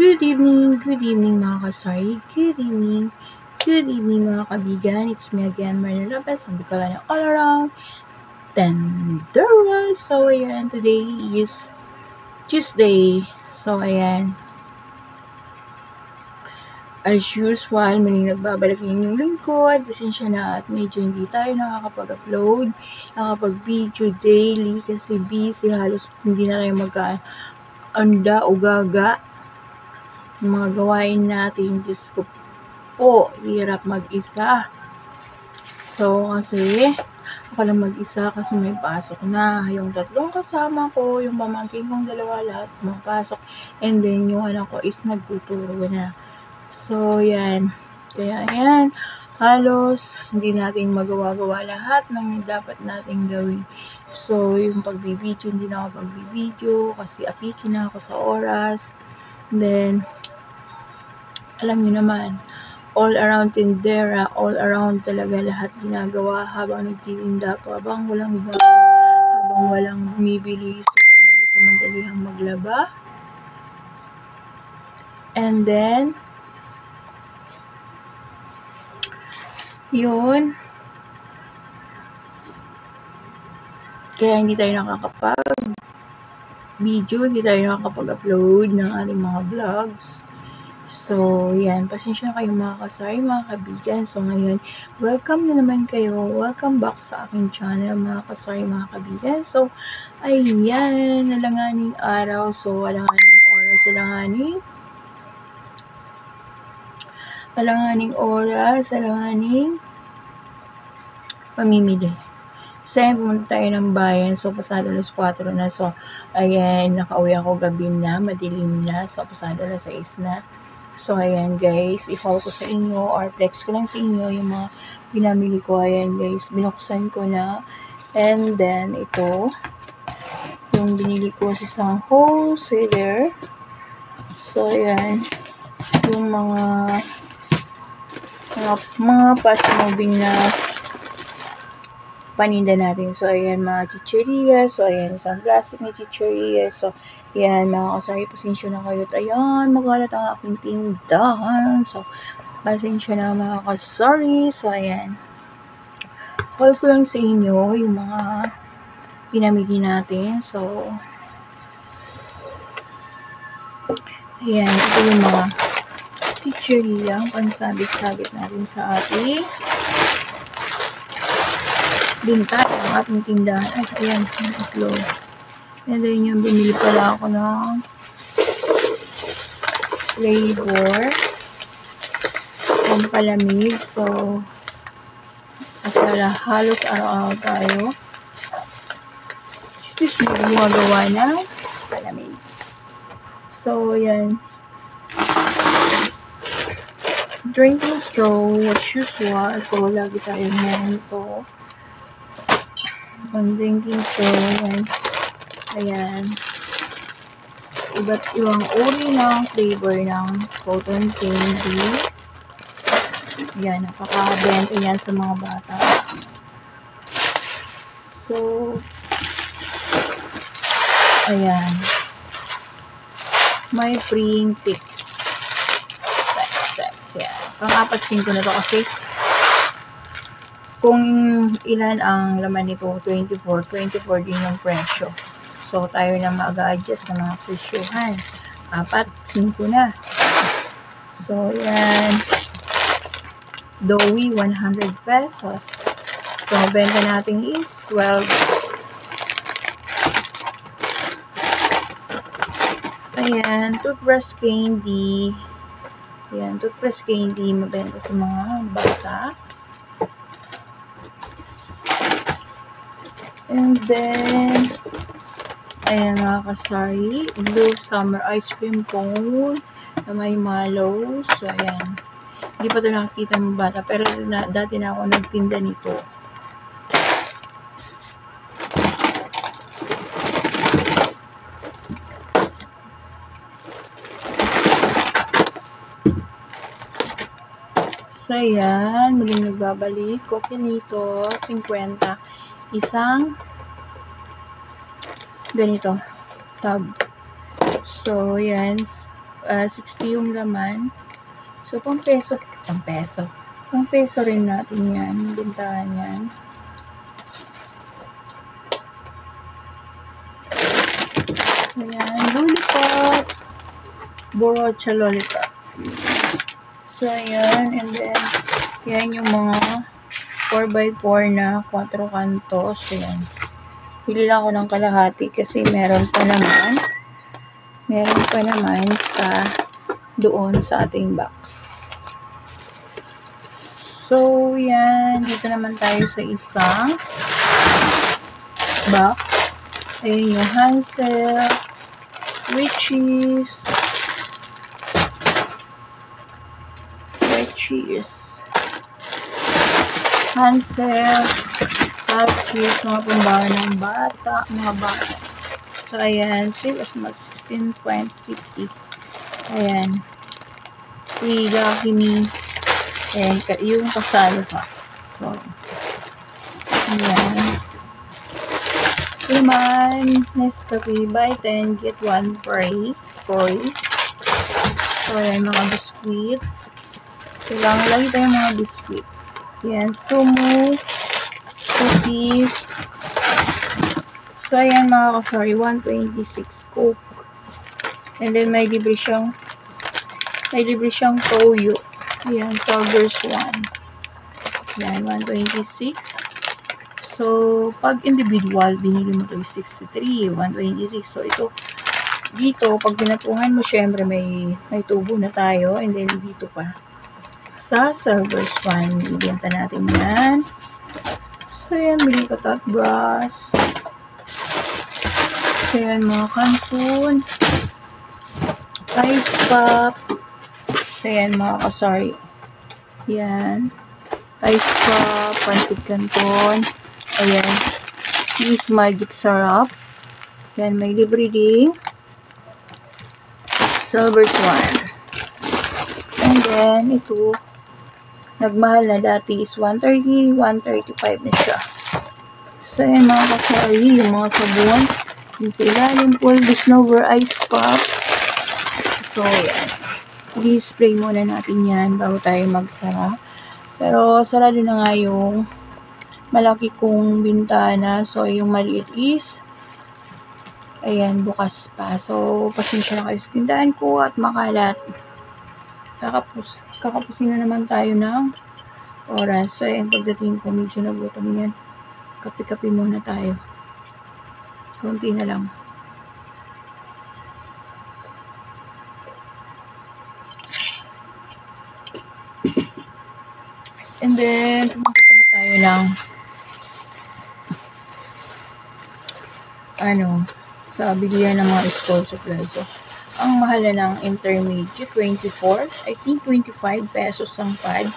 Good evening mga kasari, good evening mga kabigan, it's me again, Marina Lopez, ang bukala ng all around Tendera. So ayan, today is Tuesday, so ayan, as usual, muling nagbabalik yung lingkod, pasensya na at medyo hindi tayo nakakapag-upload, nakapag-video daily kasi busy, halos hindi na tayo mag-anda o gaga mga gawain natin. Diyos ko po, hirap mag-isa. So, kasi ako lang mag-isa kasi may pasok na. Yung tatlong kasama ko, yung pamangkin kong dalawa, lahat mapasok. And then, yung anak ko is nagtuturo na. So, yan. Kaya, yan. Halos, hindi natin magawa-gawa lahat ng dapat natin gawin. So, yung pagbibideo, hindi na ako pagbibideo kasi apikin na ako sa oras. And then, alam niyo naman, all around Tendera, all around talaga lahat ginagawa habang nagtitinda po, habang walang bumibili. So, ayan, sa madalihang maglaba. And then, yun. Kaya hindi tayo nakakapag-video, hindi tayo nakakapag-upload ng ating mga vlogs. So, yan. Pasensya na kayo mga kasari, mga kabigan. So, ngayon, welcome na naman kayo. Welcome back sa aking channel, mga kasari, mga kabigan. So, ayan. Nalanganing araw. So, alanganing oras. Alanganing pamimili. Kasi pumunta tayo ng bayan. So, pasado alas 4 na. So, ayan. Nakauwi ako gabi na. Madilim na. So, pasado alas 6 na. So, ayan guys, i-haul ko sa inyo or flex ko lang sa inyo yung mga pinamili ko. Ayan guys, binuksan ko na. And then, ito, yung binili ko sa isang wholesaler. So, ayan, yung mga fast moving na paninda natin. So, ayan, mga chicheria. So, ayan, isang plastic na chicheria. So, ayan, mga kasari, pasensya na kayo. Ayan, magalat ang aking tindahan. So, pasensya na mga kasari. So, ayan. Haul ko lang sa inyo yung mga pinamili natin. So, ayan, ito yung mga chicheria. Pansabit-sabit natin sa ating binta ng ating tindahan. Ay, ayan, yung itlog. And then yung bumili pala ako ng flavor pampalamig. So, akala halos araw-araw tayo. Excuse me, gumagawa ng palamig. So, yan. Drinking straw, as usual. So, lagi tayo meron ito. Ang drinking straw. Ayan. Iba't ibang uri ng flavor ng cotton candy. Yan, napaka-bento yan sa mga bata. So, ayan. May free picks. Yan. Pang-apat ko na to kasi kung ilan ang laman nito, 24 din yung presyo. So, tayo na mag-adjust ng mga presyohan. 4, 5 na. So, yan. Doughy, 100 pesos. So, benta natin is 12. Ayan, toothbrush candy. Ayan, toothbrush candy, mabenta sa mga bata. And then, ayan mga kasari, blue summer ice cream cone na may mallow. So, ayan. Hindi pa ito nakikita ng bata, pero dati na ako nagtinda nito. So, ayan. Muling nagbabalik. Kopi nito, 50. Isang ganito tub. So, yan. 60 yung laman. So, pang peso rin natin yan, bintahan yan. Ayan, lollipop. Borocha lollipop. So, ayan, and then, yan yung mga 4x4 na 4 kantos. Ayan. Pili lang ako ng kalahati kasi meron pa naman sa doon sa ating box. So, yan. Dito naman tayo sa isang box. Ayan yung Hansel, Richies, Hansel, Richies, mga pambahan ng bata, mga bata. So, ayan. Save as much 16.50. Ayan. Si Lucky Me. Ayan. Yung kasalo pa. So, ayan. Ito naman, Nescafe, buy 10, get 1 free. So, ayan, mga biskuit. Kailangan lagi tayong mga biskuit. Ayan, Sumo, cookies. So, ayan mga ka-sorry, 126 Coke. And then, may libre siyang toyo. Ayan, Soldiers 1. Ayan, 126. So, pag individual, binili mo ito 63, 126. So, ito, dito, pag binatuhan mo, syempre may tubo na tayo. And then, dito pa. Sa Servers 1, ibenta natin yan. So, yan, bili ko tot brush. So, yan, mga Cancun. Ice pop. So, yan, mga ka-sorry. Yan. Ice pop, pancit canton. Ayan. Cheese magic syrup. Yan, may libre din. Silver Swan. And then, ito, nagmahal na dati is 130, 135 na siya. So, ayan mga kasari, yung mga sabon. Yung sa ilalim, Poldy Snower Ice Pop. So, ayan. I-display muna natin yan bago tayo magsara. Pero, sarado na nga yung malaki kong bintana. So, yung maliit is ayan, bukas pa. So, pasensya na kayo sa tindahan ko at makalat. Kakapusin na naman tayo ng oras. So, ayan, pagdating ko, medyo nagutom yan. Kape-kape muna tayo. Kunti na lang. And then, pumunta na tayo ng sa bilihan ng mga school supplies. So, ang mahal na ng intermediate, 24. I think 25 pesos ang pad.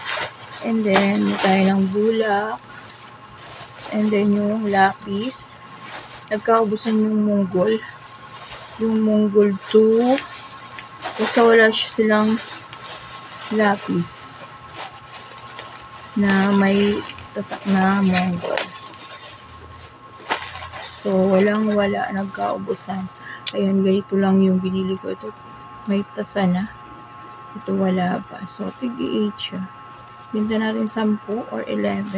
And then, tayo ng bulak. And then, yung lapis. Nagkaubusan yung Mongol. Yung Mongol 2. Kasi wala silang lapis na may tatak na Mongol. So, walang-wala, nagkaubusan. Ayan, ganito lang yung binili ko. Ito, may tasa na. Ito, wala pa. So, tig-8 siya. Binta natin 10 or 11.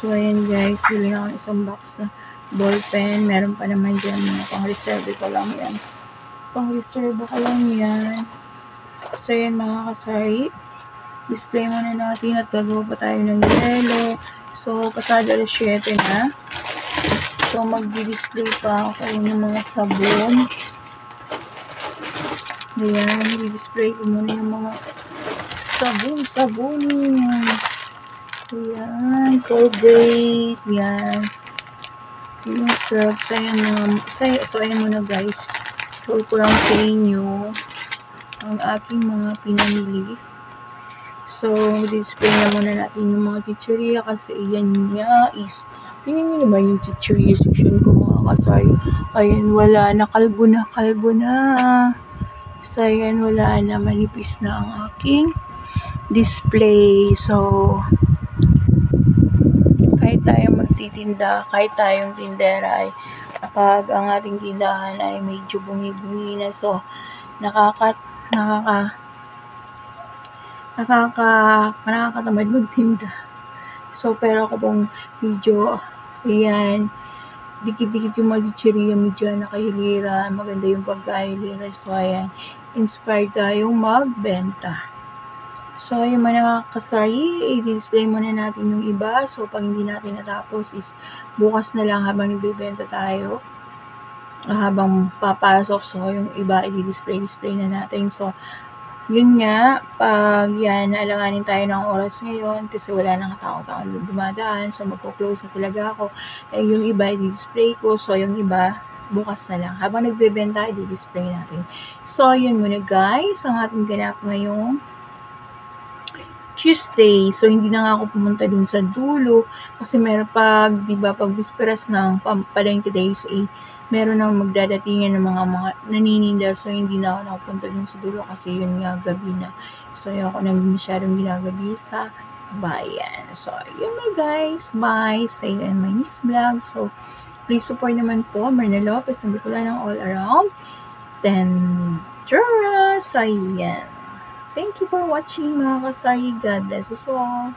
So, ayan guys, bili na ako isang box na ballpen. Meron pa naman dyan. Pang-reserve ko lang yan. So, ayan mga kasari. Display muna natin at gagawa pa tayo ng yelo. So, pasada alas 7 na. So, mag-display pa ako ng mga sabon. Ayan, i-display ko muna yung mga sabon. Ayan, Colgate. Ayan. Yung syrups. So, ayan muna guys. So, ko lang sa inyo ang aking mga pinamili. So, display na muna natin yung mga chichirya kasi yan nga is tingnan nyo naman yung chichirya section ko mga kasay. Ayan, wala na. Kalbo na. So, ayan, wala na. Manipis na ang aking display. So, kahit tayong magtitinda, kahit tayong tindera ay kapag ang ating tindahan ay medyo bungi-bungi na. So, nakakatamad magtinda. So, pero ako pong medyo, ayan, dikit-dikit yung mga chichirya mo dyan, nakahilira, maganda yung pagkahilira. So, ayan, inspired tayong magbenta. So, yung mga kasari, i-display muna natin yung iba. So, pag hindi natin natapos is bukas na lang habang nagbibenta tayo. Habang papasok, so yung iba i-display na natin. So, yun nga, pag yan, naalanganin tayo ng oras ngayon kasi wala nang tao-tao dumadaan. So, magko-close na talaga ako. Yung iba i-display ko. So, yung iba, bukas na lang. Habang nagbebenta, i-display natin. So, yun muna guys, ang ating ganap ngayong Tuesday. So, hindi na nga ako pumunta dun sa dulo kasi meron pag bisperas ng Palengke Days, meron nang magdadatingan ng mga nanininda. So, hindi na ako nakapunta dun sa dulo kasi yun nga, gabi na. So, ayoko nang masyadong ginagabi sa bayan. So, yun na guys. Bye. See you in my next vlog. So, please support naman po Myrna Lopez ng Bicolana ng All Around. Then, so, ayan. Thank you for watching mga kasari. God bless us all.